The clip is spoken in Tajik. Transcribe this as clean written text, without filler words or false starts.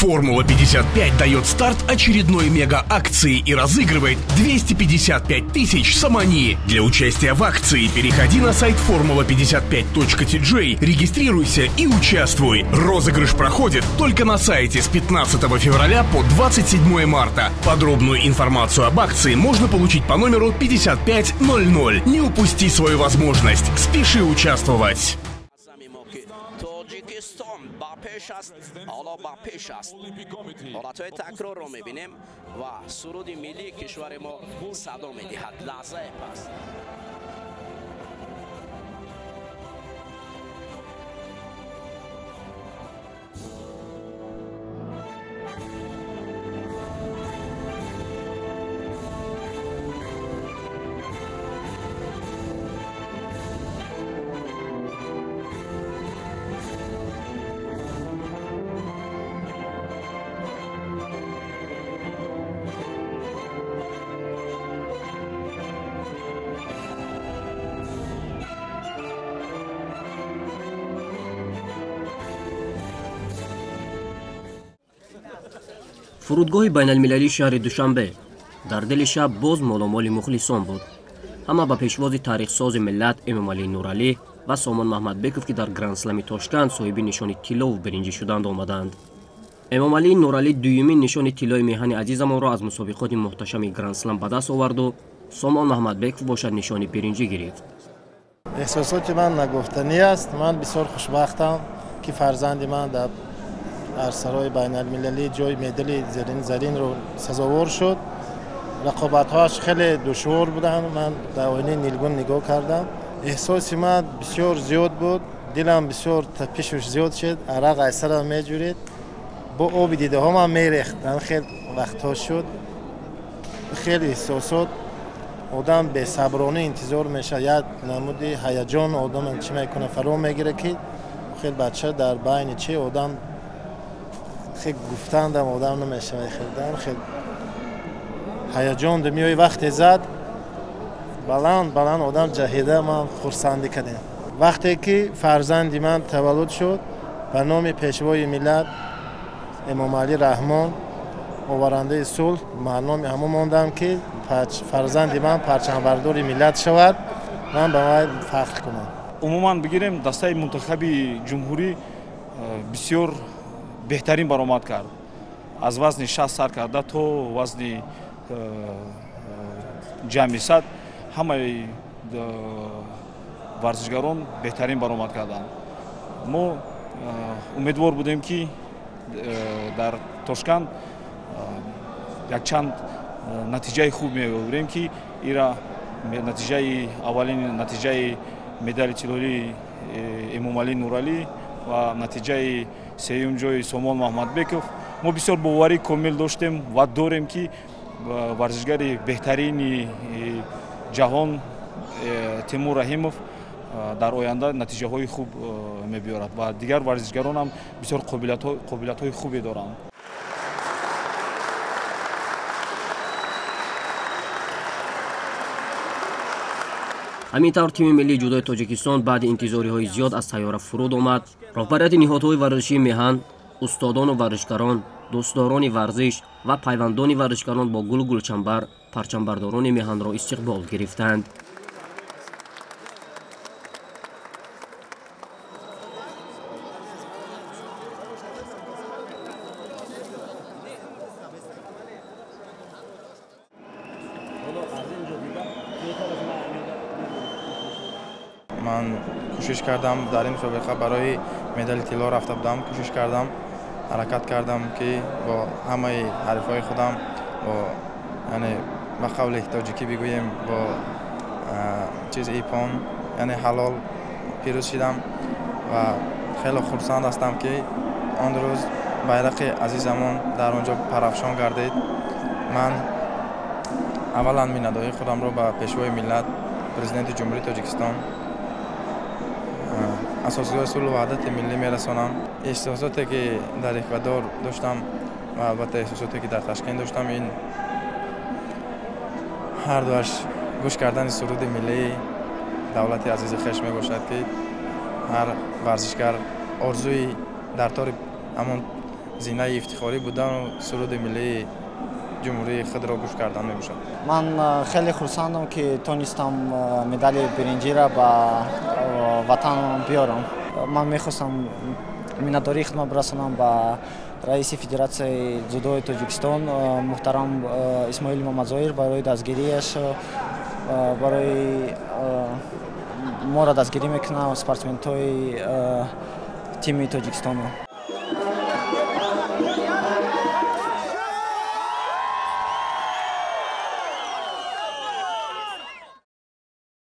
Формула-55 дает старт очередной мега-акции и разыгрывает 255 тысяч самани. Для участия в акции переходи на сайт formula55.tj, регистрируйся и участвуй. Розыгрыш проходит только на сайте с 15 февраля по 27 марта. Подробную информацию об акции можно получить по номеру 5500. Не упусти свою возможность. Спеши участвовать. با پیش است حالا با پیش است حالتهای تکرار رو میبینیم و سرود ملی کشور ما صدا میدهد لحظه پس فرودگاه بین المللی شهر دوشنبه در دل شب باز مالامال مخلصان بود. اما با پیشواز تاریخ ساز ملت امام علی نورعلی و سامان محمدبکov که در گرند اسلم تاشکند صاحب نشان طلا و برنجی شدند آمدند. امام علی نورعلی دومین نشان طلای میهن عزیزمان را از مسابقات محتشم گرند اسلم به دست آورد و سامان محمدبکov باشد نشان برنجی گرفت. احساسات من نگفتنی است. من بسیار خوشبختم که فرزند من در سرای بین المللی جای مدال زرین رو سزاوار شد. رقابت‌هاش خیلی دشوار بودن. من در آینه نیلگون نگاه کردم. احساس من بسیار زیاد بود. دلم بسیار تپشش زیاد شد. عرق از سرم می‌جورید. با آب دیده ها من می‌ریخت. خیلی وقت‌ها شد. خیلی احساسات آدم به صبرانه انتظار میشه. یک نمود هیجان آدم چی میکنه فرو میگیره که خیلی بچه در بین چه آدم خیلی گفتندم آدم نمیشه خیلی خیلی هیجان دمیای وقت زد بلند آدم جهیده من خرسندی کردم. وقتی که فرزند من تولد شد به نام پیشوای ملت امام علی رحمان آورنده صلح معنی همون ماندم که فرزند من پرچمبردار ملت شود. من به من فخر کنم. عموما بگیریم دسته منتخب جمهوری بسیار بهترین برآمد کرد. از وزن 60 سر کرده تا وزن جمعی 100 همه ورزشگران بهترین برآمد کردند. ما امیدوار بودیم که در تاشکند یک چند نتیجه خوب می‌آوریم که ایرا نتیجه اولین نتیجه مدال طلایی امام علی نورعلی و نتیجه سوم جای سامان محمدبکov ما بسیار باوری کامل داشتیم و داریم که ورزشگر بهترین جهان تیمور رحیمов در آینده نتیجه های خوب می‌بیارد و دیگر ورزشگران هم بسیار قابلیت های خوبی دارند. همینطور تیم ملی جودو تاجیکستان بعد انتظاری‌های زیاد از سیاره فرود آمد. رهبریت نهادهای ورزشی میهن، استادان و ورزشکاران، دوستداران ورزش و پیوندان ورزشکاران با گل و گلچنبر پرچمبرداران میهن را استقبال گرفتند. من کوشش کردم در این مسابقه برای مدال طلا رفته بودم. کوشش کردم حرکت کردم که با همه حریفای خودم یعنی با قول تاجیکی بگوییم با چیز ایپان یعنی حلال پیروز شدم و خیلی خرسند هستم که آن روز بیرق عزیزمان در آنجا پرافشان گردید. من اولا میندهای خودم رو به پیشوای ملت پرزیدنت جمهوری تاجیکستان اساسی‌های صلح و وحدت ملی میرسانم. احساساتی که در اکوادور داشتم و البته احساساتی که در تاشکند داشتم این هر دوش گوش کردن سرود ملی دولت عزیز خویش می باشد که هر ورزشگر آرزوی در طور همون зинаи ифтихорӣ будану суруди миллии ҷумҳурии худро гӯш кардан мебошад. Ман хеле хурсандам, ки тонистам медали биринҷиро ба ватан биёрам. Ман мехостам миннатдории худам расонам ба раиси Федератсияи дзюдои Тоҷикистон муҳтарам Исмоил Мамадзоир барои дастгирияш, барои моро дастгирӣ мекунам спортсменҳои тими Тоҷикистон.